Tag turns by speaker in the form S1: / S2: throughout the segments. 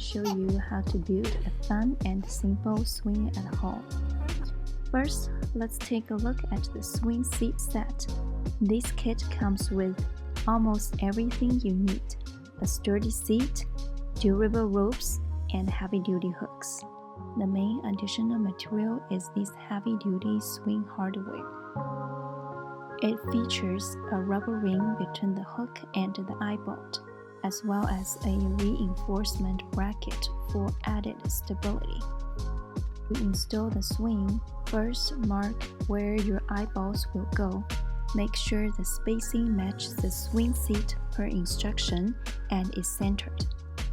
S1: show you how to build a fun and simple swing at home. First, let's take a look at the swing seat set. This kit comes with almost everything you need: a sturdy seat, durable ropes, and heavy-duty hooks. The main additional material is this heavy-duty swing hardware. It features a rubber ring between the hook and the eye-bolt, as well as a reinforcement bracket for added stability. To install the swing, first mark where your eyeballs will go. Make sure the spacing matches the swing seat per instruction and is centered.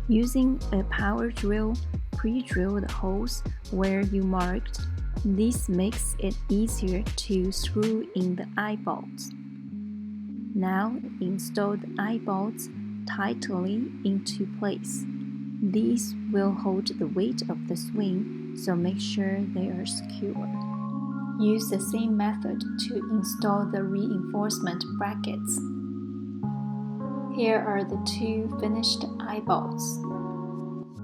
S1: Using a power drill, pre-drill the holes where you marked. This makes it easier to screw in the eyebolts. Now install the eyebolts tightly into place. These will hold the weight of the swing, so make sure they are secure. Use the same method to install the reinforcement brackets. Here are the two finished eyebolts.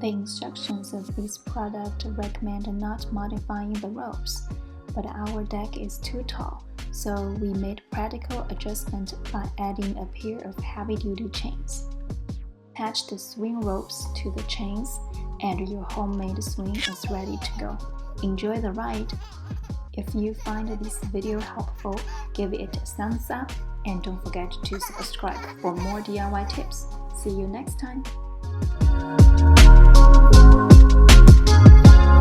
S1: The instructions of this product recommend not modifying the ropes, but our deck is too tall, so we made practical adjustment by adding a pair of heavy-duty chains. Attach the swing ropes to the chains, and your homemade swing is ready to go. Enjoy the ride! If you find this video helpful, give it a thumbs up and don't forget to subscribe for more DIY tips. See you next time!